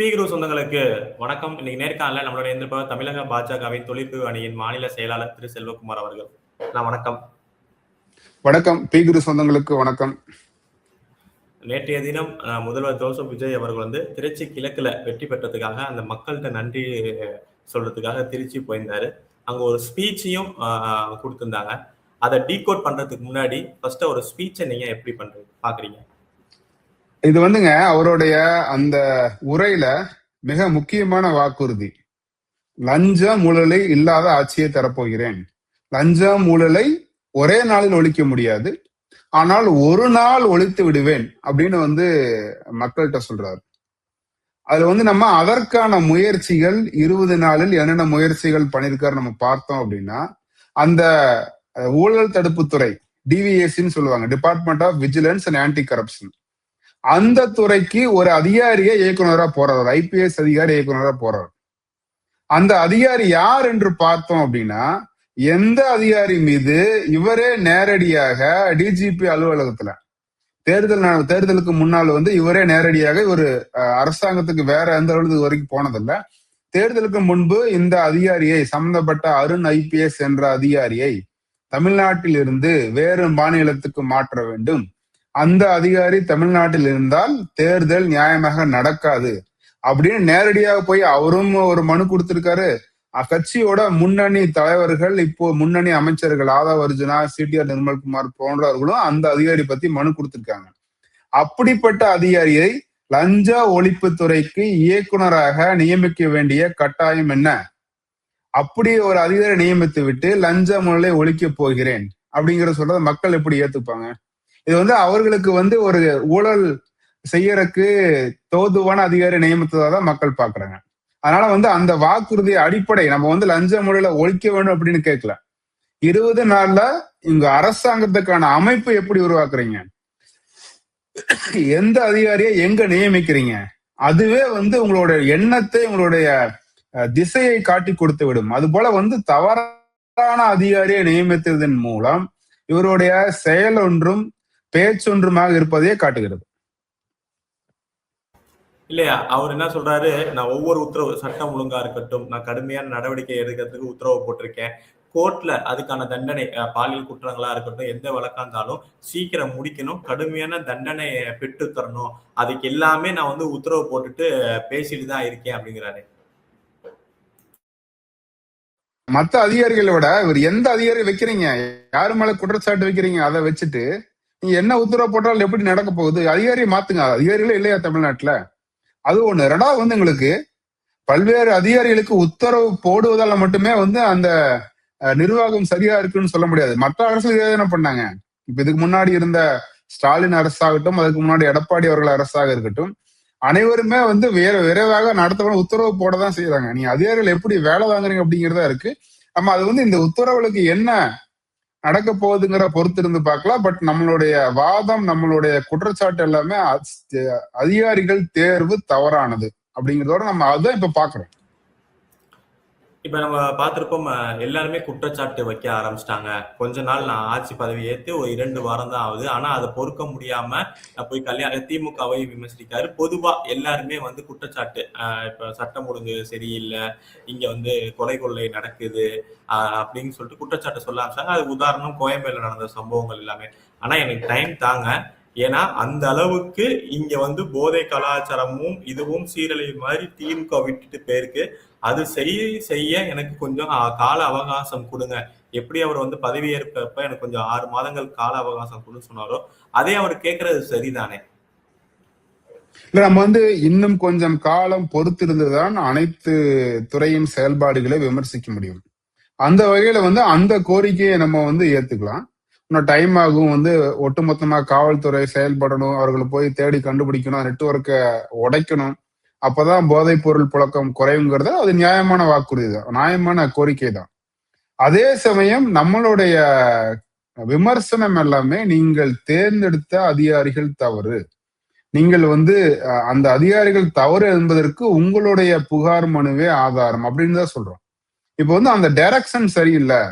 குரு சொந்தங்களுக்கு வணக்கம். இன்னைக்கு நேர்காணல நம்மளோட இருந்திருப்பவர் தமிழக பாஜகவின் தொழிற்பிரிவு அணியின் மாநில செயலாளர் திரு செல்வகுமார் அவர்கள். வணக்கம். வணக்கம். குரு சொந்தங்களுக்கு வணக்கம். நேற்றைய தினம் முதல்வர் ஜோசப் விஜய் அவர்கள் வந்து திருச்சி கிழக்குல வெற்றி பெற்றதுக்காக அந்த மக்கள்கிட்ட நன்றி சொல்றதுக்காக திருச்சி போயிருந்தாரு. அங்க ஒரு ஸ்பீச்சையும் கொடுத்திருந்தாங்க. அதை டீகோட் பண்றதுக்கு முன்னாடி ஃபர்ஸ்ட் ஒரு ஸ்பீச்சை நீங்க எப்படி பாக்குறீங்க? இது வந்துங்க அவருடைய அந்த உரையில மிக முக்கியமான வாக்குறுதி. லஞ்சம் ஊழலை இல்லாத ஆட்சியை தரப்போகிறேன். லஞ்சம் ஊழலை ஒரே நாளில் ஒழிக்க முடியாது, ஆனால் ஒரு நாள் ஒழித்து விடுவேன் அப்படின்னு வந்து மக்கள்கிட்ட சொல்றாரு. அதுல நம்ம அதற்கான முயற்சிகள் 20 நாளில் என்னென்ன முயற்சிகள் பண்ணிருக்காரு நம்ம பார்த்தோம் அப்படின்னா, அந்த ஊழல் தடுப்புத்துறை டிவிஎஸ்சின்னு சொல்லுவாங்க, department of vigilance and anti corruption, அந்த துறைக்கு ஒரு அதிகாரியை இயக்குனரா போறார், ஐபிஎஸ் அதிகாரி இயக்குனரா போறார். அந்த அதிகாரி யார் என்று பார்த்தோம் அப்படின்னா, எந்த அதிகாரி மீது இவரே நேரடியாக டிஜிபி அலுவலகத்துல தேர்தலுக்கு முன்னால் இவரே நேரடியாக ஒரு அரசாங்கத்துக்கு வேற எந்த அலுவலகத்துக்கு வரைக்கும் போனதில்லை. தேர்தலுக்கு முன்பு இந்த அதிகாரியை, சம்பந்தப்பட்ட அருண் ஐபிஎஸ் என்ற அதிகாரியை தமிழ்நாட்டில் இருந்து வேறு மாநிலத்துக்கு மாற்ற வேண்டும், அந்த அதிகாரி தமிழ்நாட்டில் இருந்தால் தேர்தல் நியாயமாக நடக்காது அப்படின்னு நேரடியாக போய் அவரும் ஒரு மனு கொடுத்திருக்காரு. கட்சியோட முன்னணி தலைவர்கள், இப்போ முன்னணி அமைச்சர்கள் ஆதவ் அர்ஜுனா, சிடிஆர் நிர்மல்குமார் போன்றவர்களும் அந்த அதிகாரி பத்தி மனு கொடுத்திருக்காங்க. அப்படிப்பட்ட அதிகாரியை லஞ்ச ஒழிப்புத்துறைக்கு இயக்குனராக நியமிக்க வேண்டிய கட்டாயம் என்ன? அப்படி ஒரு அதிகாரி நியமித்து விட்டு லஞ்ச ஊழலை ஒழிக்க போகிறேன் அப்படிங்கிற சொல்றத மக்கள் எப்படி ஏத்துப்பாங்க? இது அவர்களுக்கு ஒரு ஊழல் செய்யறதுக்கு தோதுவான அதிகாரி நியமித்ததான் மக்கள் பாக்குறாங்க. அதனால அந்த வாக்குறுதி அடிப்படை நம்ம லஞ்ச ஊழலை ஒழிக்க வேண்டும் அப்படின்னு கேட்கல. 20 நாள்ல இங்க அரசாங்கத்துக்கான அமைப்பு எப்படி உருவாக்குறீங்க, எந்த அதிகாரியை எங்க நியமிக்கிறீங்க, அதுவே உங்களுடைய எண்ணத்தை, உங்களுடைய திசையை காட்டி கொடுத்து விடும். அது போல தவறான அதிகாரியை நியமித்ததன் மூலம் இவருடைய செயல் ஒன்றும் பேச்சொன்றுமாக இருப்பதையே காட்டுகிறது. இல்லையா? அவர் என்ன சொல்றாரு, நான் ஒவ்வொரு உத்தரவு, சட்டம் ஒழுங்கா இருக்கட்டும், நான் கடுமையான நடவடிக்கை எடுக்கிறதுக்கு உத்தரவு போட்டிருக்கேன், கோர்ட்ல அதுக்கான தண்டனை, பாலியல் குற்றங்களா இருக்கட்டும், எந்த வழக்கா இருந்தாலும் சீக்கிரம் முடிக்கணும், கடுமையான தண்டனை பெற்று தரணும், அதுக்கு எல்லாமே நான் உத்தரவு போட்டுட்டு பேசிட்டு தான் இருக்கேன் அப்படிங்கிறாரு. மத்த அதிகாரிகளை விட இவர் எந்த அதிகாரி வைக்கிறீங்க, யாரு மேல குற்றச்சாட்டு வைக்கிறீங்க, அதை வச்சுட்டு நீங்க என்ன உத்தரவு போட்டாலும் எப்படி நடக்க போகுது? அதிகாரியை மாத்துங்க. அதிகாரிகளே இல்லையா தமிழ்நாட்டுல? அது ஒண்ணு. ரெண்டாவது எங்களுக்கு பல்வேறு அதிகாரிகளுக்கு உத்தரவு போடுவதால மட்டுமே அந்த நிர்வாகம் சரியா இருக்குன்னு சொல்ல முடியாது. மற்ற அரசு என்ன பண்ணாங்க? இப்ப இதுக்கு முன்னாடி இருந்த ஸ்டாலின் அரசாகட்டும், அதுக்கு முன்னாடி எடப்பாடி அவர்கள் அரசாக இருக்கட்டும், அனைவருமே விரைவாக நடத்தவங்க உத்தரவு போடதான் செய்யறாங்க. நீங்க அதிகாரிகள் எப்படி வேலை வாங்குறீங்க அப்படிங்கிறதா இருக்கு. நம்ம அது இந்த உத்தரவுகளுக்கு என்ன நடக்க போகுதுங்கிற பொறுத்து இருந்து பார்க்கலாம். பட் நம்மளுடைய வாதம், நம்மளுடைய குற்றச்சாட்டு எல்லாமே அதிகாரிகள் தேர்வு தவறானது அப்படிங்கிறதோட நம்ம அதான் இப்ப பாக்குறோம். இப்ப நம்ம பார்த்திருப்போம், எல்லாருமே குற்றச்சாட்டு வைக்க ஆரம்பிச்சிட்டாங்க. கொஞ்ச நாள் நான் ஆட்சி பதவி ஏற்று ஒரு 2 வாரம் தான் ஆகுது, ஆனா அதை பொறுக்க முடியாம போய் திமுகவை விமர்சிக்காரு. பொதுவா எல்லாருமே குற்றச்சாட்டு, இப்ப சட்டம் ஒழுங்கு சரியில்லை, இங்க கொலை கொள்ளை நடக்குது அப்படின்னு சொல்லிட்டு குற்றச்சாட்டு சொல்ல ஆரம்பிச்சாங்க. அது உதாரணம் கோயம்பேடுல நடந்த சம்பவங்கள் எல்லாமே. ஆனா எனக்கு டைம் தாங்க, ஏன்னா அந்த அளவுக்கு இங்க போதை கலாச்சாரமும் இதுவும் சீரழிவு மாதிரி திமுக விட்டுட்டு போயிருக்கு. அது செய்ய எனக்கு கொஞ்சம் கால அவகாசம் கொடுங்க. எப்படி அவர் பதவியேற்ப எனக்கு கொஞ்சம் 6 மாதங்கள் கால அவகாசம் கொடுன்னு சொன்னாரோ, அதே அவர் கேட்கறது சரிதானே? இல்ல, நம்ம இன்னும் கொஞ்சம் காலம் பொறுத்திருந்துதான் அனைத்து துறையின் செயல்பாடுகளை விமர்சிக்க முடியும். அந்த வகையில அந்த கோரிக்கையை நம்ம ஏத்துக்கலாம். இன்னும் டைம் ஆகும். ஒட்டுமொத்தமா காவல்துறை செயல்படணும், அவர்களை போய் தேடி கண்டுபிடிக்கணும், நெட்வொர்க்கை உடைக்கணும், அப்பதான் போதைப் பொருள் புழக்கம் குறையுங்கிறது அது நியாயமான வாக்குறுதி தான், நியாயமான கோரிக்கை தான். அதே சமயம் நம்மளுடைய விமர்சனம் எல்லாமே நீங்கள் தேர்ந்தெடுத்த அதிகாரிகள் தவறு, நீங்கள் அந்த அதிகாரிகள் தவறு என்பதற்கு உங்களுடைய புகார் மனுவே ஆதாரம் அப்படின்னு தான் சொல்றோம். இப்போ அந்த டைரக்ஷன் சரியில்லை.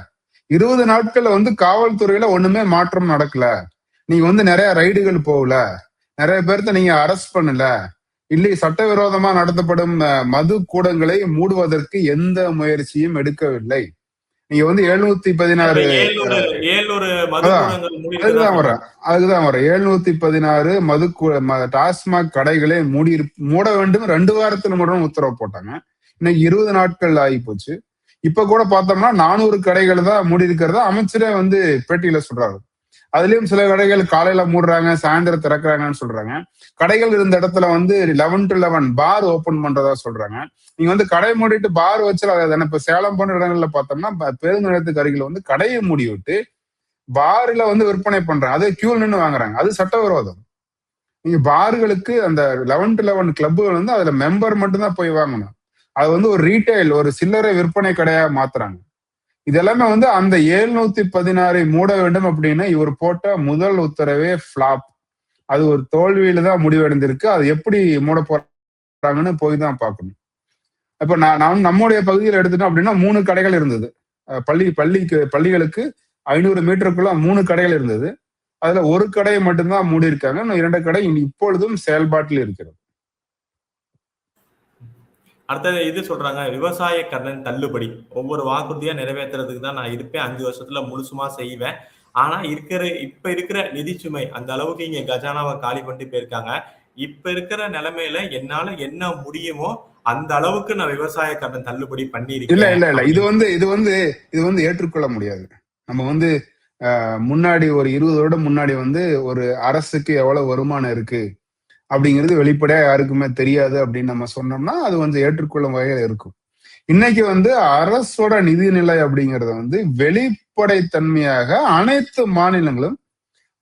20 நாட்கள்ல காவல்துறையில ஒண்ணுமே மாற்றம் நடக்கல, நீங்க நிறைய ரைடுகள் போகல, நிறைய பேர்த்த நீங்க அரெஸ்ட் பண்ணல, இல்லை சட்டவிரோதமா நடத்தப்படும் மது கூடங்களை மூடுவதற்கு எந்த முயற்சியும் எடுக்கவில்லை. நீங்க வந்து 716 700 மது அதான் கூடங்கள் அதுக்குதான் மூடியிருக்கதா வரேன். 716 டாஸ்மாக் கடைகளை மூட வேண்டும் 2 வாரத்துல மட்டும் உத்தரவு போட்டாங்க. இன்னைக்கு 20 நாட்கள் ஆகி போச்சு. இப்ப கூட பார்த்தோம்னா 400 கடைகள் தான் மூடி இருக்கிறதா அமைச்சரே வந்து பேட்டியில சொல்றாரு. அதுலயும் சில கடைகள் காலையில மூடுறாங்க, சாயந்தரம் திறக்கிறாங்கன்னு சொல்றாங்க. கடைகள் இருந்த இடத்துல வந்து 11 to 11 பார் ஓபன் பண்றதா சொல்றாங்க. நீங்க வந்து கடை மூடிட்டு பார் வச்சு அதை இப்ப சேலம் போன்ற இடங்கள்ல பார்த்தோம்னா பேருந்து நிலையத்துக்கு அருகில் வந்து கடையை மூடி விட்டு பார்ல வந்து விற்பனை பண்றாங்க. அது கியூல நின்று வாங்குறாங்க. அது சட்டவிரோதம். நீங்க பார்களுக்கு அந்த 11 to 11 கிளப்புகள் வந்து அதுல மெம்பர் மட்டும்தான் போய் வாங்கணும். அது வந்து ஒரு ரீட்டைல், ஒரு சில்லறை விற்பனை கடையா மாத்துறாங்க. இதெல்லாமே வந்து அந்த 716 மூட வேண்டும் அப்படின்னு இவர் போட்ட முதல் உத்தரவே பிளாப். அது ஒரு தோல்வியில தான் முடிவடைந்திருக்கு. அது எப்படி மூட போறாங்கன்னு போய் தான் பார்க்கணும். இப்ப நான் நம்முடைய பகுதியில் எடுத்துட்டோம் அப்படின்னா 3 கடைகள் இருந்தது. பள்ளிகளுக்கு 500 மீட்டருக்குள்ள 3 கடைகள் இருந்தது. அதுல ஒரு கடையை மட்டும்தான் மூடி இருக்காங்க. 2 கடை இப்பொழுதும் செயல்பாட்டில் இருக்கிறது. அடுத்தது இது சொல்றாங்க, விவசாய கடன் தள்ளுபடி ஒவ்வொரு வாக்குறுதியா நிறைவேற்றுறதுக்கு தான் நான் இருப்பேன், 5 வருஷத்துல முழுசுமா செய்வேன். ஆனா இப்ப இருக்கிற நிதி சுமை அந்த அளவுக்கு இங்க கஜானாவை காலி பண்ணிட்டு போயிருக்காங்க. இப்ப இருக்கிற நிலைமையில என்னால என்ன முடியுமோ அந்த அளவுக்கு நான் விவசாய கடன் தள்ளுபடி இல்ல பண்ணியிருக்கேன் இல்ல இல்ல இது அப்படின்னு. வந்து ஏற்றுக்கொள்ள முடியாது. நம்ம வந்து முன்னாடி ஒரு 20 வருடம் முன்னாடி வந்து ஒரு அரசுக்கு எவ்வளவு வருமானம் இருக்கு அப்படிங்கிறது வெளிப்படையா யாருக்குமே தெரியாது அப்படின்னு நம்ம சொன்னோம்னா அது வந்து ஏற்றுக்கொள்ளும் வகையில் இருக்கும். இன்னைக்கு வந்து அரசோட நிதிநிலை அப்படிங்கறத வந்து வெளிப்படைத்தன்மையாக அனைத்து மாநிலங்களும்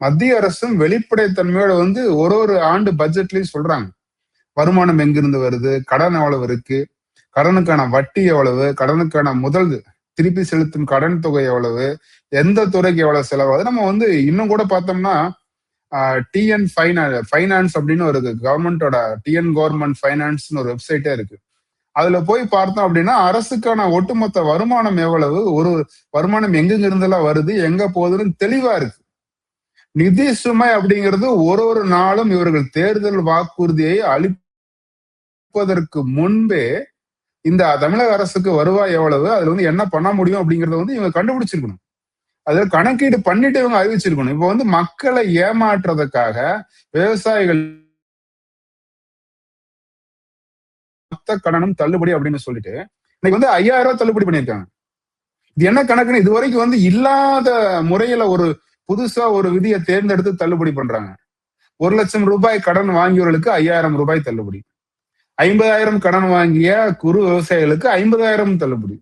மத்திய அரசும் வெளிப்படைத்தன்மையோட வந்து ஒரு ஆண்டு பட்ஜெட்லயும் சொல்றாங்க. வருமானம் எங்கிருந்து வருது, கடன் எவ்வளவு இருக்கு, கடனுக்கான வட்டி எவ்வளவு, கடனுக்கான முதல் திருப்பி செலுத்தும் கடன் தொகை எவ்வளவு, எந்த துறைக்கு எவ்வளவு செலவாகுது. நம்ம வந்து இன்னும் கூட பார்த்தோம்னா டிஎன் ஃபைனான்ஸ் அப்படின்னு ஒரு கவர்மெண்டோட டிஎன் கவர்மெண்ட் ஃபைனான்ஸ்னு ஒரு வெப்சைட்டே இருக்கு. அதுல போய் பார்த்தோம் அப்படின்னா அரசுக்கான ஒட்டுமொத்த வருமானம் எவ்வளவு, ஒரு வருமானம் எங்கெங்க இருந்தெல்லாம் வருது, எங்க போகுதுன்னு தெளிவா இருக்கு. நிதி சுமை அப்படிங்கிறது ஒரு நாளும் இவர்கள் தேர்தல் வாக்குறுதியை அளிப்பதற்கு முன்பே இந்த தமிழக அரசுக்கு வருவாய் எவ்வளவு, அதுல வந்து என்ன பண்ண முடியும் அப்படிங்கறத வந்து இவங்க கண்டுபிடிச்சிருக்கணும். அதுல கணக்கீடு பண்ணிட்டு இவங்க அறிவிச்சிருக்கணும். இப்ப வந்து மக்களை ஏமாற்றுறதுக்காக விவசாயிகள் மொத்த கடனும் தள்ளுபடி அப்படின்னு சொல்லிட்டு இன்னைக்கு வந்து 5000 ரூபாய் தள்ளுபடி பண்ணியிருக்காங்க. இது என்ன கணக்குன்னு இதுவரைக்கும் வந்து இல்லாத முறையில ஒரு புதுசா ஒரு விதியை தேர்ந்தெடுத்து தள்ளுபடி பண்றாங்க. 1,00,000 ரூபாய் கடன் வாங்கியவர்களுக்கு 5000 ரூபாய் தள்ளுபடி, 50,000 கடன் வாங்கிய குறு விவசாயிகளுக்கு 50,000 தள்ளுபடி.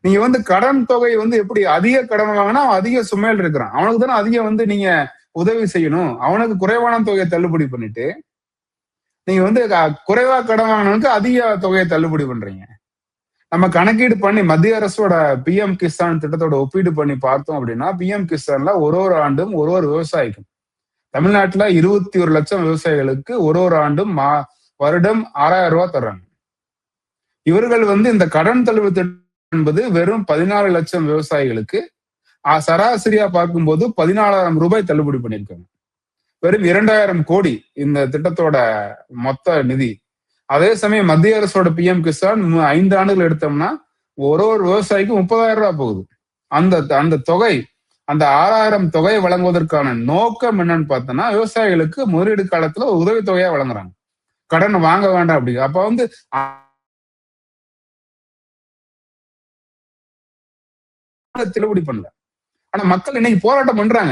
நீங்க வந்து கடன் தொகை வந்து எப்படி அதிக கடன் வாங்கினா அதிக சுமையில் இருக்கிறான், அவனுக்கு தானே அதிக வந்து நீங்க உதவி செய்யணும். அவனுக்கு குறைவான தொகையை தள்ளுபடி பண்ணிட்டு நீங்க வந்து குறைவா கடன் வாங்கினவனுக்கு அதிக தொகையை தள்ளுபடி பண்றீங்க. நம்ம கணக்கீடு பண்ணி மத்திய அரசோட பிஎம் கிசான் திட்டத்தோட ஒப்பீடு பண்ணி பார்த்தோம் அப்படின்னா பிஎம் கிசான்ல ஒரு ஆண்டும் ஒரு விவசாயிக்கும் தமிழ்நாட்டுல 21 லட்சம் விவசாயிகளுக்கு ஒரு ஆண்டும் வருடம் 6,000 ரூபாய் தர்றாங்க. இவர்கள் வந்து இந்த கடன் தள்ளுபடி திட்டம் என்பது வெறும் 14 லட்சம் விவசாயிகளுக்கு சராசரியா பார்க்கும்போது 14,000 ரூபாய் தள்ளுபடி பண்ணியிருக்காங்க. வெறும் 2,000 கோடி இந்த திட்டத்தோட மொத்த நிதி. அதே சமயம் மத்திய அரசோட பிஎம் கிசான் 5 ஆண்டுகள் எடுத்தோம்னா ஒரு விவசாயிக்கு 30,000 ரூபாய் போகுது. அந்த தொகை, அந்த 6,000 தொகையை வழங்குவதற்கான நோக்கம் என்னன்னு பார்த்தோம்னா விவசாயிகளுக்கு முதலீடு காலத்துல உதவி தொகையா வழங்குறாங்க, கடன் வாங்க வேண்டாம் அப்படி. அப்ப வந்து தள்ளுபடி பண்ணல. ஆனா மக்கள் இன்னைக்கு போராட்டம் பண்றாங்க.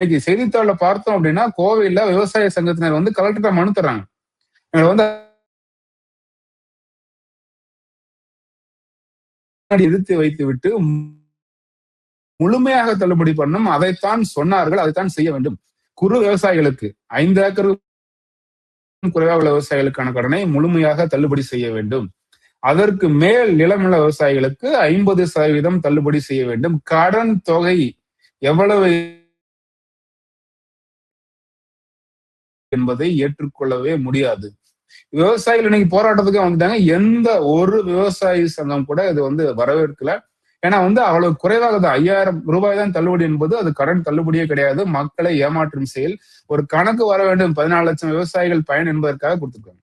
இன்னைக்கு செய்தித்தாள பார்த்தோம் அப்படின்னா கோவையில விவசாய சங்கத்தினர் வந்து கலெக்டர்கிட்ட மனு தர்றாங்க. வந்து எதிர்த்து வைத்து விட்டு முழுமையாக தள்ளுபடி பண்ணும், அதைத்தான் சொன்னார்கள், அதைத்தான் செய்ய வேண்டும். குறு விவசாயிகளுக்கு 5 ஏக்கர் குறைவாக உள்ள விவசாயிகளுக்கான கடனை முழுமையாக தள்ளுபடி செய்ய வேண்டும். அதற்கு மேல் நிலமுள்ள விவசாயிகளுக்கு 50% தள்ளுபடி செய்ய வேண்டும். கடன் தொகை எவ்வளவு என்பதை ஏற்றுக்கொள்ளவே முடியாது. விவசாயிகள் இன்னைக்கு போராட்டத்துக்கு வந்துட்டாங்க. எந்த ஒரு விவசாயி சங்கம் கூட இது வந்து வரவேற்கல. ஏன்னா வந்து அவ்வளவு குறைவாக தான், 5,000 ரூபாய் தான் தள்ளுபடி என்பது அது கடன் தள்ளுபடியே கிடையாது. மக்களை ஏமாற்றும் செயல். ஒரு கணக்கு வர வேண்டும், 14 லட்சம் விவசாயிகள் பயன் என்பதற்காக கொடுத்துருக்காங்க.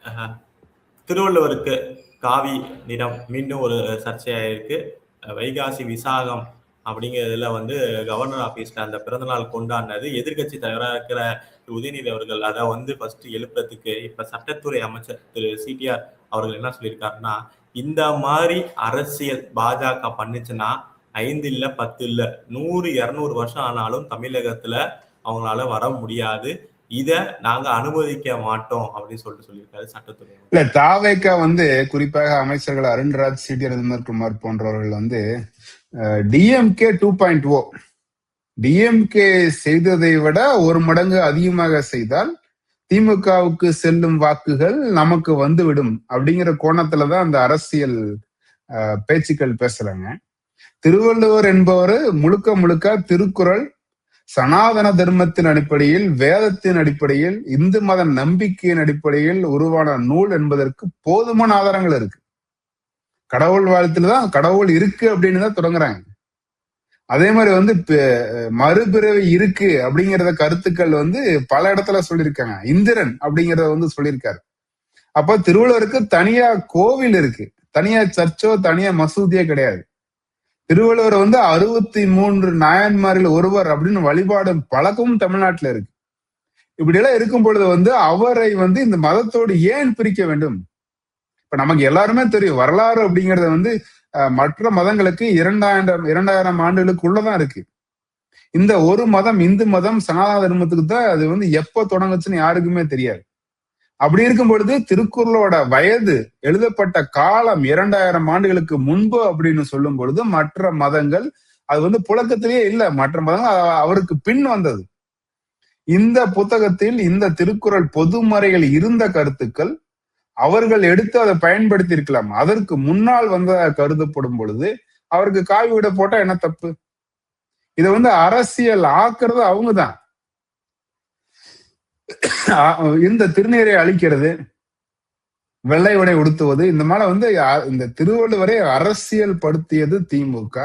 அஹ், திருவள்ளுவருக்கு காவி நிறம் மீண்டும் ஒரு சர்ச்சையாயிருக்கு. வைகாசி விசாகம் அப்படிங்கிறதுல வந்து கவர்னர் ஆபீஸ்ல அந்த பிறந்தநாள் கொண்டாடினது எதிர்க்கட்சி தலைவராக இருக்கிற உதயநிதி அவர்கள் அதை வந்து ஃபர்ஸ்ட் எழுப்புறதுக்கு இப்ப சட்டத்துறை அமைச்சர் திரு சிடிஆர் அவர்கள் என்ன சொல்லியிருக்காருன்னா, இந்த மாதிரி அரசியல் பாஜக பண்ணுச்சுன்னா 5 இல்ல 10 இல்ல 100 200 வருஷம் ஆனாலும் தமிழகத்துல அவங்களால வர முடியாது. இத நாங்க அனுமதிக்க மாட்டோம் அப்படின்னு சொல்லியிருக்காரு சட்டத்துறை. இல்ல, தாவேக்கா வந்து குறிப்பாக அமைச்சர்கள் அருண்ராஜ், சிடி நிர்மல்குமார் போன்றவர்கள் வந்து டிஎம்கே 2.0, டிஎம்கே செய்ததை விட ஒரு மடங்கு அதிகமாக செய்தால் திமுகவுக்கு செல்லும் வாக்குகள் நமக்கு வந்துவிடும் அப்படிங்கிற கோணத்துலதான் அந்த அரசியல் பேச்சுக்கள் பேசுறாங்க. திருவள்ளுவர் என்பவர் முழுக்க முழுக்க திருக்குறள், சனாதன தர்மத்தின் அடிப்படையில், வேதத்தின் அடிப்படையில், இந்து மத நம்பிக்கையின் அடிப்படையில் உருவான நூல் என்பதற்கு போதுமான ஆதாரங்கள் இருக்கு. கடவுள் வாழ்த்துலதான் கடவுள் இருக்கு அப்படின்னு தான் தொடங்குறாங்க. அதே மாதிரி வந்து மறுபிறவி இருக்கு அப்படிங்கிறத கருத்துக்கள் வந்து பல இடத்துல சொல்லியிருக்காங்க. இந்திரன் அப்படிங்கிறத வந்து சொல்லியிருக்காரு. அப்ப திருவள்ளுவருக்கு தனியா கோவில் இருக்கு, தனியா சர்ச்சோ தனியா மசூதியோ கிடையாது. திருவள்ளுவர் வந்து 63 நாயன்மாரில் ஒருவர் அப்படின்னு வழிபாடும் பழக்கமும் தமிழ்நாட்டுல இருக்கு. இப்படி எல்லாம் இருக்கும் பொழுது வந்து அவரை வந்து இந்த மதத்தோடு ஏன் பிரிக்க வேண்டும்? இப்ப நமக்கு எல்லாருமே தெரியும், வரலாறு அப்படிங்கறது வந்து மற்ற மதங்களுக்கு 2000 ஆண்டுகளுக்குள்ளதான் இருக்கு. இந்த ஒரு மதம், இந்து மதம், சனாதன தர்மத்துக்கு தான் அது வந்து எப்ப தொடங்குச்சுன்னு யாருக்குமே தெரியாது. அப்படி இருக்கும் பொழுது திருக்குறளோட வயது, எழுதப்பட்ட காலம் 2000 ஆண்டுகளுக்கு முன்பு அப்படின்னு சொல்லும் பொழுது மற்ற மதங்கள் அது வந்து புழக்கத்திலேயே இல்லை. மற்ற மதங்கள் அவருக்கு பின் வந்தது. இந்த புத்தகத்தில் இந்த திருக்குறள் பொதுமறைகள் இருந்த கருத்துக்கள் அவர்கள் எடுத்து அதை பயன்படுத்தி இருக்கலாம். அதற்கு முன்னால் வந்ததாக கருதப்படும் பொழுது அவருக்கு காவி விட போட்டா என்ன தப்பு? இதை வந்து அரசியல் ஆக்குறது அவங்கதான். இந்த திருநீரை அழிக்கிறது, வெள்ளை உடை உடுத்துவது, இந்த மாதிரி வந்து இந்த திருவள்ளுவரை அரசியல் படுத்தியது திமுக.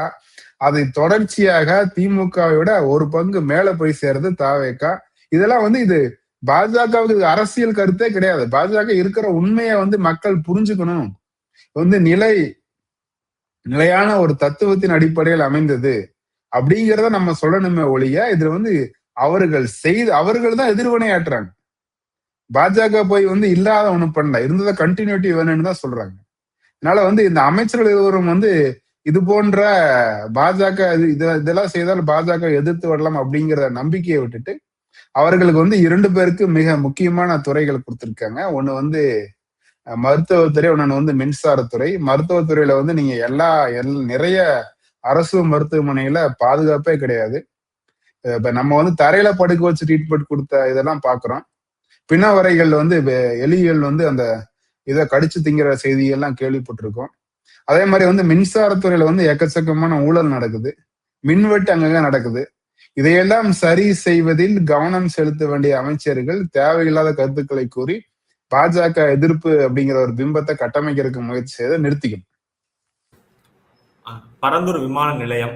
அதை தொடர்ச்சியாக திமுகவை விட ஒரு பங்கு மேல போய் சேர்றது தாவேக்கா. இதெல்லாம் வந்து இது பாஜகவுக்கு அரசியல் கருத்தே கிடையாது. பாஜக இருக்கிற உண்மையை வந்து மக்கள் புரிஞ்சுக்கணும். வந்து நிலையான ஒரு தத்துவத்தின் அடிப்படையில் அமைந்தது அப்படிங்கிறத நம்ம சொல்லணுமே ஒழிய இதுல வந்து அவர்கள் தான் எதிர்வினையாற்றுறாங்க. பாஜக போய் வந்து இல்லாத ஒண்ணு பண்ணல, இருந்ததை கண்டினியூட்டி வேணும்னு தான் சொல்றாங்க. அதனால வந்து இந்த அமைச்சர்கள் இருவரும் வந்து இது போன்ற பாஜக இதெல்லாம் செய்தால் பாஜக எதிர்த்து வரலாம் அப்படிங்கிற நம்பிக்கையை விட்டுட்டு அவர்களுக்கு வந்து 2 பேருக்கு மிக முக்கியமான துறைகள் கொடுத்திருக்காங்க. ஒண்ணு வந்து மருத்துவத்துறை, ஒன்னு வந்து மின்சாரத்துறை. மருத்துவத்துறையில வந்து நீங்க நிறைய அரசு மருத்துவமனையில பாதுகாப்பே கிடையாது. இப்ப நம்ம வந்து தரையில படுக்க வச்சு ட்ரீட்மெண்ட் கொடுத்த இதெல்லாம் பாக்குறோம். பிணவரைகள் வந்து எலிகள் வந்து அந்த இதை கடிச்சு திங்கிற செய்தியெல்லாம் கேள்விப்பட்டிருக்கோம். அதே மாதிரி வந்து மின்சாரத்துறையில வந்து எக்கச்சக்கமான ஊழல் நடக்குது, மின்வெட்டு அங்கங்க நடக்குது. இதையெல்லாம் சரி செய்வதில் கவனம் செலுத்த வேண்டிய அமைச்சர்கள் தேவையில்லாத கருத்துக்களை கூறி பாஜக எதிர்ப்பு அப்படிங்கிற ஒரு பிம்பத்தை கட்டமைக்கிறதுக்கு முயற்சி செய்த நிறுத்திக்கணும். பரந்தூர் விமான நிலையம்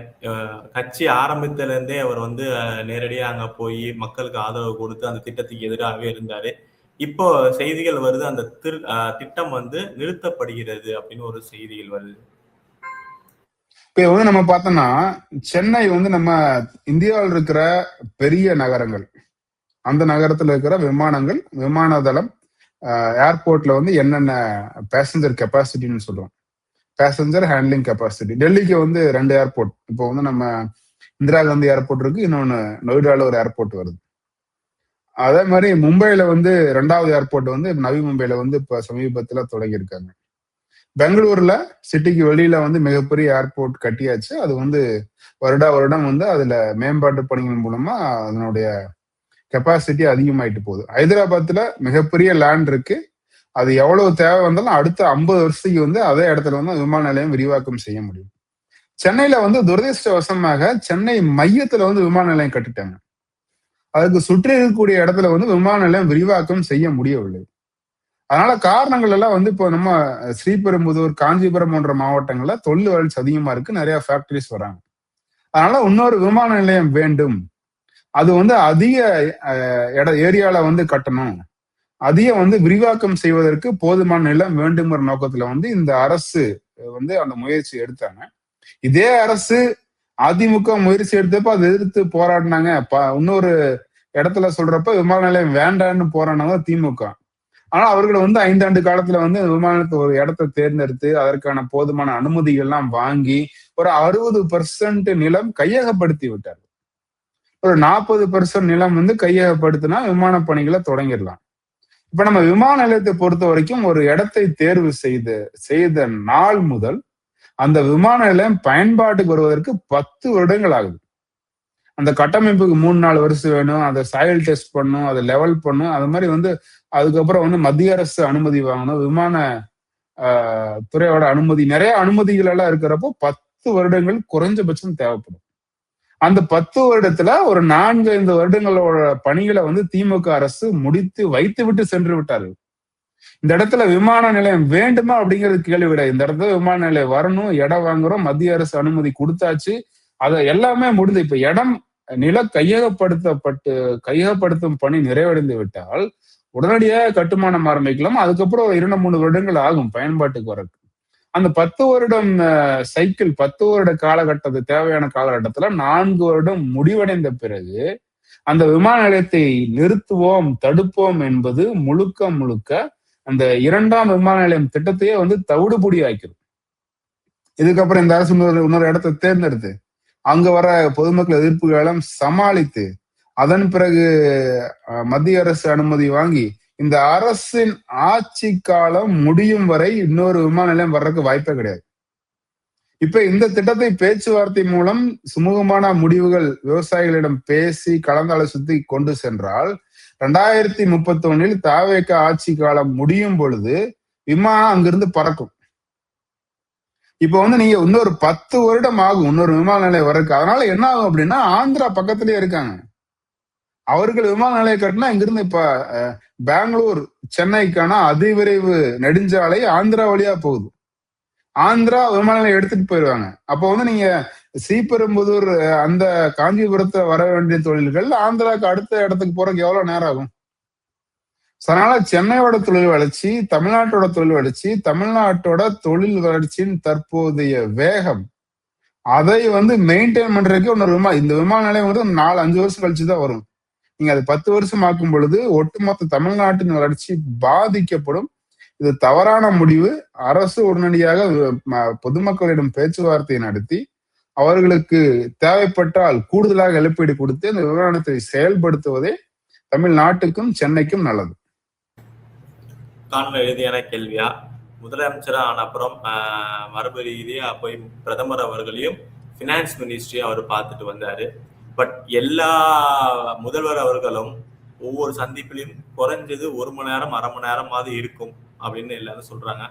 கட்சி ஆரம்பித்துல இருந்தே அவர் வந்து நேரடியாக அங்க போய் மக்களுக்கு ஆதரவு கொடுத்து அந்த திட்டத்துக்கு எதிராகவே இருந்தாரு. இப்போ செய்திகள் வருது, அந்த திட்டம் வந்து நிறுத்தப்படுகிறது அப்படின்னு ஒரு செய்திகள் வருது. இப்ப வந்து நம்ம பார்த்தோம்னா சென்னை வந்து நம்ம இந்தியாவில் இருக்கிற பெரிய நகரங்கள், அந்த நகரத்துல இருக்கிற விமானங்கள், விமான தளம், ஏர்போர்ட்ல வந்து என்னென்ன பேசஞ்சர் கெப்பாசிட்டின்னு சொல்றோம், பேசஞ்சர் ஹேண்ட்லிங் கெப்பாசிட்டி. டெல்லிக்கு வந்து 2 ஏர்போர்ட், இப்போ வந்து நம்ம இந்திரா காந்தி ஏர்போர்ட் இருக்கு, இன்னொன்னு நொய்டால ஒரு ஏர்போர்ட் வருது. அதே மாதிரி மும்பைல வந்து 2வது ஏர்போர்ட் வந்து நவி மும்பைல வந்து இப்ப சமீபத்துல தொடங்கி இருக்காங்க. பெங்களூர்ல சிட்டிக்கு வெளியில வந்து மிகப்பெரிய ஏர்போர்ட் கட்டியாச்சு. அது வந்து வருடம் வந்து அதுல மேம்பாட்டு பணிகள் மூலமா அதனுடைய கெப்பாசிட்டி அதிகமாயிட்டு போகுது. ஹைதராபாத்ல மிகப்பெரிய லேண்ட் இருக்கு, அது எவ்வளவு தேவை வந்தாலும் அடுத்த 50 வருஷத்துக்கு வந்து அதே இடத்துல வந்து விமான நிலையம் விரிவாக்கம் செய்ய முடியும். சென்னையில வந்து துரதிருஷ்டவசமாக சென்னை மையத்துல வந்து விமான நிலையம் கட்டிட்டாங்க. அதுக்கு சுற்றி இருக்கக்கூடிய இடத்துல வந்து விமான நிலையம் விரிவாக்கம் செய்ய முடியவில்லை. அதனால காரணங்கள் எல்லாம் வந்து இப்போ நம்ம ஸ்ரீபெரும்புதூர், காஞ்சிபுரம் போன்ற மாவட்டங்கள்ல தொழில் வளர்ச்சி அதிகமா இருக்கு, நிறைய ஃபேக்டரிஸ் வராங்க. அதனால இன்னொரு விமான நிலையம் வேண்டும். அது வந்து அதிக ஏரியால வந்து கட்டணும், அதிக வந்து விரிவாக்கம் செய்வதற்கு போதுமான நிலம் வேண்டுங்கிற நோக்கத்துல வந்து இந்த அரசு வந்து அந்த முயற்சி எடுத்தாங்க. இதே அரசு அதிமுக முயற்சி எடுத்தப்ப அதை எதிர்த்து போராடினாங்க. இன்னொரு இடத்துல சொல்றப்ப விமான நிலையம் வேண்டான்னு போராடினாங்க திமுக. ஆனா அவர்கள் வந்து 5 ஆண்டு காலத்துல வந்து விமானத்தை ஒரு இடத்தை தேர்ந்தெடுத்து அதற்கான போதுமான அனுமதிகள் எல்லாம் வாங்கி ஒரு 60% நிலம் கையகப்படுத்தி விட்டார். ஒரு 40% நிலம் வந்து கையகப்படுத்தினா விமான பணிகளை தொடங்கிடலாம். இப்ப நம்ம விமான நிலையத்தை பொறுத்த வரைக்கும் ஒரு இடத்தை தேர்வு செய்த நாள் முதல் அந்த விமான நிலையம் பயன்பாட்டுக்கு வருவதற்கு 10 வருடங்கள் ஆகுது. அந்த கட்டமைப்புக்கு 3-4 வருஷம் வேணும், அதை சாயில் டெஸ்ட் பண்ணும், அதை லெவல் பண்ணும், அது மாதிரி வந்து அதுக்கப்புறம் வந்து மத்திய அரசு அனுமதி வாங்கணும், விமான துறையோட அனுமதி, நிறைய அனுமதிகள் எல்லாம் இருக்கிறப்போ 10 வருடங்கள் குறைஞ்சபட்சம் தேவைப்படும். அந்த 10 வருடத்துல ஒரு 4-5 வருடங்களோட பணிகளை வந்து திமுக அரசு முடித்து வைத்து விட்டு சென்று விட்டார்கள். இந்த இடத்துல விமான நிலையம் வேண்டுமா அப்படிங்கிறது கேள்வி விட, இந்த இடத்துல விமான நிலையம் வரணும், இடம் வாங்குறோம், மத்திய அரசு அனுமதி கொடுத்தாச்சு, அதை எல்லாமே முடிந்து இப்ப இடம் நில கையகப்படுத்தும் பணி நிறைவடைந்து விட்டால் உடனடியாக கட்டுமானம் ஆரம்பிக்கலாம். அதுக்கப்புறம் 2-3 வருடங்கள் ஆகும் பயன்பாட்டுக்கு வரக்கு. அந்த 10 வருடம் சைக்கிள், 10 வருட காலகட்டத்து தேவையான காலகட்டத்துல 4 வருடம் முடிவடைந்த பிறகு அந்த விமான நிலையத்தை நிறுத்துவோம், தடுப்போம் என்பது முழுக்க முழுக்க அந்த 2ஆம் விமான நிலையம் திட்டத்தையே வந்து தவிடுபொடி ஆக்கிடும். இதுக்கப்புறம் இந்த அரசு இன்னொரு இடத்தை தேர்ந்தெடுத்து அங்க வர பொதுமக்கள் எதிர்ப்புகளெல்லாம் சமாளித்து அதன் பிறகு மத்திய அரசு அனுமதி வாங்கி இந்த அரசின் ஆட்சி காலம் முடியும் வரை இன்னொரு விமான நிலையம் வர்றதுக்கு வாய்ப்பே கிடையாது. இப்ப இந்த திட்டத்தை பேச்சுவார்த்தை மூலம் சுமூகமான முடிவுகள் விவசாயிகளிடம் பேசி கலந்தாலோசித்து கொண்டு சென்றால் 2031 தாவேக ஆட்சி காலம் முடியும் பொழுது விமானம் அங்கிருந்து பறக்கும். இப்ப வந்து நீங்க இன்னொரு 10 வருடம் ஆகும் இன்னொரு விமான நிலையம் வரக்கு. அதனால என்ன ஆகும் அப்படின்னா, ஆந்திரா பக்கத்திலேயே இருக்காங்க, அவர்கள் விமான நிலையம் கட்டினா இங்கிருந்து இப்ப பெங்களூர் சென்னைக்கான அதிவிரைவு நெடுஞ்சாலை ஆந்திரா வழியா போகுது, ஆந்திரா விமான நிலையம் எடுத்துட்டு போயிடுவாங்க. அப்போ வந்து நீங்க ஸ்ரீபெரும்புதூர் அந்த காஞ்சிபுரத்துல வர வேண்டிய தொழில்கள் ஆந்திராவுக்கு அடுத்த இடத்துக்கு போறதுக்கு எவ்வளவு நேரம் ஆகும்? அதனால சென்னையோட தொழில் வளர்ச்சி, தமிழ்நாட்டோட தொழில் வளர்ச்சி, தமிழ்நாட்டோட தொழில் வளர்ச்சியின் தற்போதைய வேகம், அதை வந்து மெயின்டைன் பண்றதுக்கு இந்த விமான நிலையம் வந்து 4-5 வருஷம் கழிச்சுதான் வரும். நீங்க அது 10 வருஷம் ஆக்கும் பொழுது ஒட்டுமொத்த தமிழ்நாட்டின் வளர்ச்சி பாதிக்கப்படும். இது தவறான முடிவு. அரசு உடனடியாக பொதுமக்களிடம் பேச்சுவார்த்தை நடத்தி அவர்களுக்கு தேவைப்பட்டால் கூடுதலாக இழப்பீடு கொடுத்து இந்த விமானத்தை செயல்படுத்துவதே தமிழ்நாட்டுக்கும் சென்னைக்கும் நல்லது. காணொலி ரீதியான கேள்வியா, முதலமைச்சரா ஆன அப்புறம் மரபு ரீதியா போய் பிரதமர் அவர்களையும் பினான்ஸ் மினிஸ்ட்ரியும் அவர் பார்த்துட்டு வந்தாரு. பட் எல்லா முதல்வர் அவர்களும் ஒவ்வொரு சந்திப்பிலையும் குறைஞ்சது 1 மணி நேரம் 1/2 மணி நேரமாவது இருக்கும் அப்படின்னு எல்லாரும் சொல்றாங்க.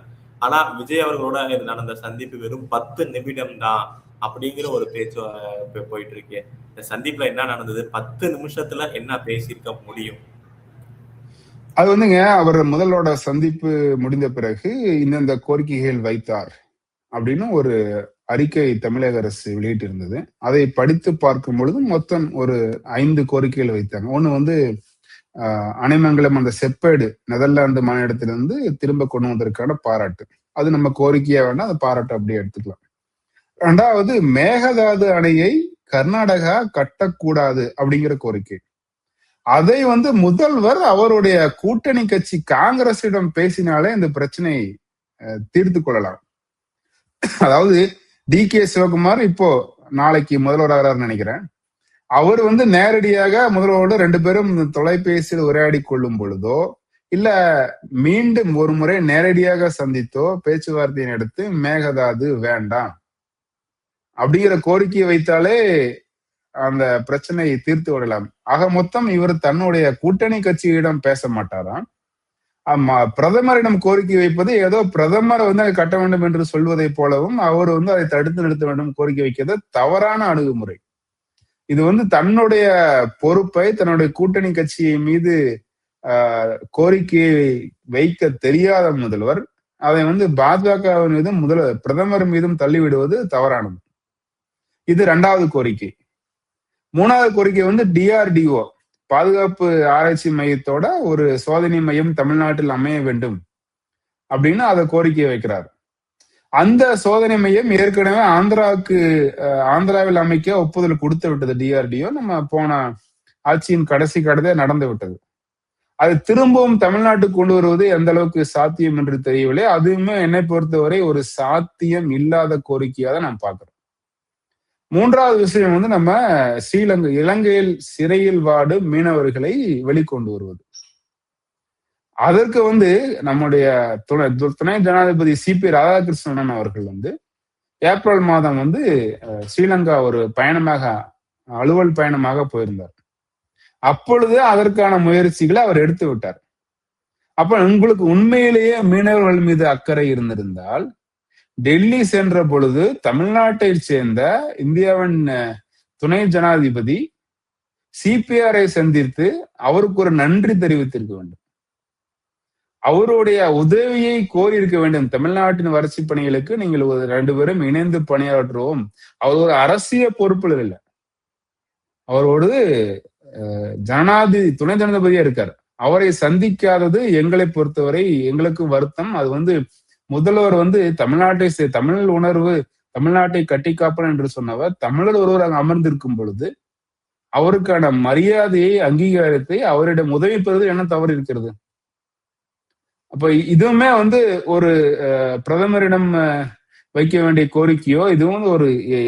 ஆனா விஜய் அவர்களோட நடந்த சந்திப்பு வெறும் 10 நிமிடம் தான் அப்படிங்கிற ஒரு பேச்சு போயிட்டு இருக்கு. இந்த சந்திப்புல என்ன நடந்தது, 10 நிமிஷத்துல என்ன பேசியிருக்க முடியும்? அது வந்துங்க, அவர் முதல்வரோட சந்திப்பு முடிந்த பிறகு இந்தந்த கோரிக்கைகள் வைத்தார் அப்படின்னு ஒரு அறிக்கை தமிழக அரசு வெளியிட்டு இருந்தது. அதை படித்து பார்க்கும் பொழுது மொத்தம் ஒரு 5 கோரிக்கைகள் வைத்தாங்க. ஒண்ணு வந்து அனைமங்கலம் அந்த செப்பேடு நெதர்லாந்து மாநிலத்திலிருந்து திரும்ப கொண்டு வந்ததற்கான பாராட்டு, அது நம்ம கோரிக்கையா வேண்டாம், அந்த பாராட்டு அப்படியே எடுத்துக்கலாம். 2வது மேகதாது அணையை கர்நாடகா கட்டக்கூடாது அப்படிங்கிற கோரிக்கை. அதை வந்து முதல்வர் அவருடைய கூட்டணி கட்சி காங்கிரசிடம் பேசினாலே இந்த பிரச்சனையை தீர்த்து கொள்ளலாம். அதாவது DK சிவகுமார் இப்போ நாளைக்கு முதல்வராகிறார் நினைக்கிறேன். அவர் வந்து நேரடியாக முதல்வரோடு 2 பேரும் தொலைபேசியில் உரையாடி கொள்ளும் பொழுதோ இல்ல மீண்டும் ஒரு முறை நேரடியாக சந்தித்தோ பேச்சுவார்த்தையை எடுத்து மேகதாது வேண்டாம் அப்படிங்கிற கோரிக்கையை வைத்தாலே அந்த பிரச்சனையை தீர்த்து விடலாம். ஆக மொத்தம் இவர் தன்னுடைய கூட்டணி கட்சியிடம் பேச மாட்டாராம். பிரதமரிடம் கோரிக்கை வைப்பது ஏதோ பிரதமர் வந்து அதை கட்ட வேண்டும் என்று சொல்வதை போலவும் அவர் வந்து அதை தடுத்து நிறுத்த வேண்டும் கோரிக்கை வைக்கிறது தவறான அணுகுமுறை. இது வந்து தன்னுடைய பொறுப்பை தன்னுடைய கூட்டணி கட்சியை மீது கோரிக்கையை வைக்க தெரியாத முதல்வர் அதை பாஜக மீதும் பிரதமர் மீதும் தள்ளிவிடுவது தவறானது. இது 2வது கோரிக்கை. 3வது கோரிக்கை DRDO பாதுகாப்பு ஆராய்ச்சி மையத்தோட ஒரு சோதனை மையம் தமிழ்நாட்டில் அமைய வேண்டும் அப்படின்னு அதை கோரிக்கை வைக்கிறார். அந்த சோதனை மையம் ஏற்கனவே ஆந்திராவில் அமைக்க ஒப்புதல் கொடுத்து விட்டது DRDO. நம்ம போன ஆட்சியின் கடைசி கடதை நடந்து விட்டது. அது திரும்பவும் தமிழ்நாட்டுக்கு கொண்டு வருவது எந்த அளவுக்கு சாத்தியம் என்று தெரியவில்லை. அதுவுமே என்னை பொறுத்தவரை ஒரு சாத்தியம் இல்லாத கோரிக்கையாக நான் பார்க்கிறேன். 3வது விஷயம் நம்ம இலங்கையில் சிறையில் வாடும் மீனவர்களை வெளிக்கொண்டு வருவது. அதற்கு நம்முடைய துணை ஜனாதிபதி CP ராதாகிருஷ்ணன் அவர்கள் ஏப்ரல் மாதம் ஸ்ரீலங்கா ஒரு அலுவல் பயணமாக போயிருந்தார். அப்பொழுது அதற்கான முயற்சிகளை அவர் எடுத்து விட்டார். அப்ப உங்களுக்கு உண்மையிலேயே மீனவர்கள் மீது அக்கறை இருந்திருந்தால் டெல்லி சென்ற பொழுது தமிழ்நாட்டை சேர்ந்த இந்தியாவின் துணை ஜனாதிபதி CPR-ஐ சந்தித்து அவருக்கு ஒரு நன்றி தெரிவித்திருக்க வேண்டும். அவருடைய உதவியை கோரி இருக்க வேண்டும். தமிழ்நாட்டின் வறட்சி பணிகளுக்கு நீங்கள் 2 பேரும் இணைந்து பணியாற்றுவோம். அவர் ஒரு அரசியல் பொறுப்புல இல்லை, அவரோடு துணை ஜனாதிபதியா இருக்காரு. அவரை சந்திக்காதது எங்களை பொறுத்தவரை எங்களுக்கு வருத்தம். அது முதல்வர் தமிழ் உணர்வு, தமிழ்நாட்டை கட்டி காப்பன் என்று சொன்னவர் தமிழர் ஒருவர் அங்கு அமர்ந்திருக்கும் பொழுது அவருக்கான மரியாதையை, அங்கீகாரத்தை அவரிடம் உதவி பெறுவது என்ன தவறு இருக்கிறது? அப்ப இதுவுமே ஒரு பிரதமரிடம் வைக்க வேண்டிய கோரிக்கையோ, இதுவும்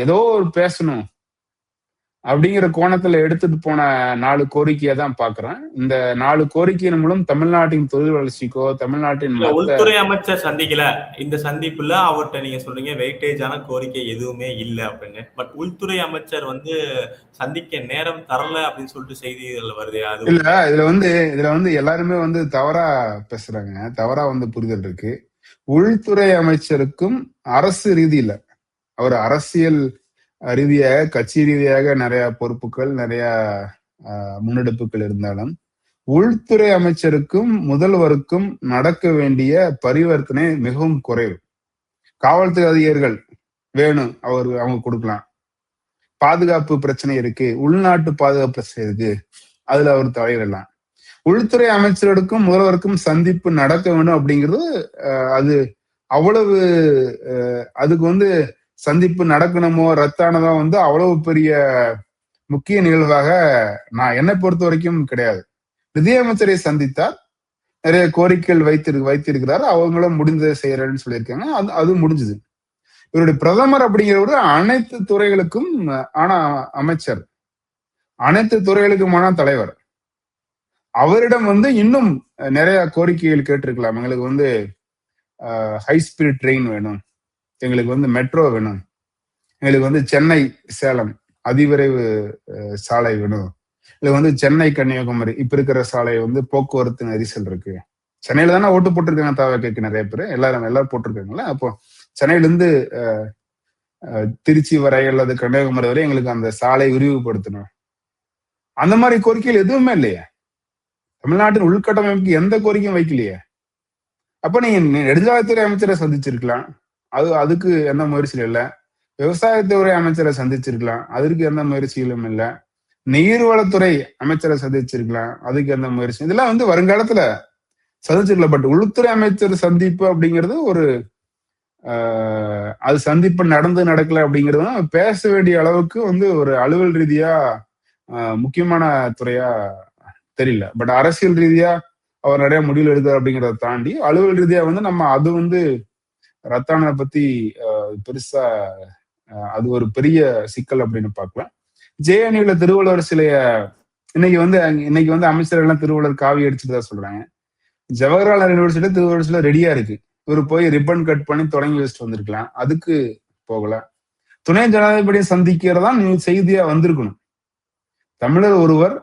ஏதோ ஒரு பேசணும் அப்படிங்கிற கோணத்துல எடுத்துட்டு போன 4 கோரிக்கையை தான் பாக்குறேன். இந்த 4 கோரிக்கையின் மூலம் தமிழ்நாட்டின் தொழில் வளர்ச்சிக்கோ, தமிழ்நாட்டின் உள்துறை அமைச்சர் சந்திக்கல. இந்த சந்திப்புல அவர்கிட்ட நீங்க சொல்றீங்க வெயிட்டேஜான கோரிக்கை எதுவுமே இல்லை அப்படின்னு. பட் உள்துறை அமைச்சர் சந்திக்க நேரம் தரல அப்படின்னு சொல்லிட்டு செய்திகள் வருது. அது இல்ல, இதுல எல்லாருமே தவறா பேசுறாங்க, தவறா புரிதல் இருக்கு. உள்துறை அமைச்சருக்கும் அரசு ரீதியில, அவர் அரசியல் ரீதியாக, கட்சி ரீதியாக நிறைய பொறுப்புகள், நிறைய முன்னெடுப்புகள் இருந்தாலும் உள்துறை அமைச்சருக்கும் முதல்வருக்கும் நடக்க வேண்டிய பரிவர்த்தனை மிகவும் குறைவு. காவல்துறை அதிகாரிகள் வேணும், அவங்க கொடுக்கலாம். பாதுகாப்பு பிரச்சனை இருக்கு, உள்நாட்டு பாதுகாப்பு பிரச்சனை இருக்கு, அதுல அவர் தலையிடலாம். உள்துறை அமைச்சருக்கும் முதல்வருக்கும் சந்திப்பு நடக்க வேண்டும் அப்படிங்கிறது அது அவ்வளவு அதுக்கு சந்திப்பு நடக்கணுமோ ரத்தானதோ அவ்வளவு பெரிய முக்கிய நிகழ்வாக நான் என்னை பொறுத்த வரைக்கும் கிடையாது. நிதியமைச்சரை சந்தித்தார், நிறைய கோரிக்கைகள் வைத்திருக்கிறார், அவங்களும் முடிந்ததை செய்யறேன்னு சொல்லியிருக்காங்க. அது முடிஞ்சது. இவருடைய பிரதமர் அப்படிங்கிறவரு அனைத்து துறைகளுக்கும் ஆனா அமைச்சர், அனைத்து துறைகளுக்குமான தலைவர். அவரிடம் இன்னும் நிறைய கோரிக்கைகள் கேட்டிருக்கலாம். எங்களுக்கு ஹை ஸ்பீட் ட்ரெயின் வேணும், எங்களுக்கு மெட்ரோ வேணும், எங்களுக்கு சென்னை சேலம் அதிவிரைவு சாலை வேணும், இல்ல சென்னை கன்னியாகுமரி இப்ப இருக்கிற சாலை போக்குவரத்து நெரிசல் இருக்கு. சென்னையில தானே ஓட்டு போட்டிருக்காங்க தாவேக்கு நிறைய பேர், எல்லாரும் போட்டிருக்காங்கல்ல. அப்போ சென்னையில இருந்து திருச்சி வரை அல்லது கன்னியாகுமரி வரை எங்களுக்கு அந்த சாலை விரிவுபடுத்தணும். அந்த மாதிரி கோரிக்கைகள் எதுவுமே இல்லையே. தமிழ்நாட்டின் உள்கட்டமைப்புக்கு எந்த கோரிக்கையும் வைக்கலையே. அப்ப நீங்க நெடுஞ்சாலைத்துறை அமைச்சரை சந்திச்சிருக்கலாம், அதுக்கு எந்த முயற்சியும் இல்லை. விவசாயத்துறை அமைச்சரை சந்திச்சிருக்கலாம், அதற்கு எந்த முயற்சிகளும் இல்லை. நீர்வளத்துறை அமைச்சரை சந்திச்சிருக்கலாம், அதுக்கு எந்த முயற்சியும். இதெல்லாம் வருங்காலத்துல சந்திச்சிருக்கலாம். பட் உள்துறை அமைச்சர் சந்திப்பு அப்படிங்கிறது அது சந்திப்பு நடக்கல அப்படிங்கிறது பேச வேண்டிய அளவுக்கு ஒரு அலுவல் ரீதியா முக்கியமான துறையா தெரியல. பட் அரசியல் ரீதியா அவர் நிறைய முடிவு எடுத்தார் அப்படிங்கிறத தாண்டி அலுவல் ரீதியா நம்ம அது ரத்தான பத்தி பெருசா அது ஒரு பெரிய சிக்கல் அப்படின்னு பார்க்கலாம். JNUல திருவள்ளுவர் சிலைய இன்னைக்கு அமைச்சர்கள் திருவள்ளுவர் காவி அடிச்சுட்டு தான் சொல்றாங்க. ஜவஹர்லால் யூனிவர்சிட்டியில திருவள்ளுவர் சிலை ரெடியா இருக்கு. இவர் போய் ரிப்பன் கட் பண்ணி தொடங்கி வச்சுட்டு வந்திருக்கலாம், அதுக்கு போகல. துணை ஜனாதிபதியை சந்திக்கிறதா செய்தியா வந்திருக்கணும். தமிழர் ஒருவர்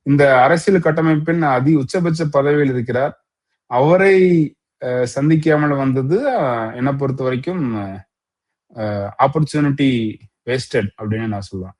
இந்த அரசியல் கட்டமைப்பின் உச்சபட்ச பதவியில் இருக்கிறார், அவரை சந்திக்காமல் வந்தது என்னை பொறுத்த வரைக்கும் ஆப்பர்ச்சுனிட்டி வேஸ்டட் அப்படின்னு நான் சொல்லுவேன்.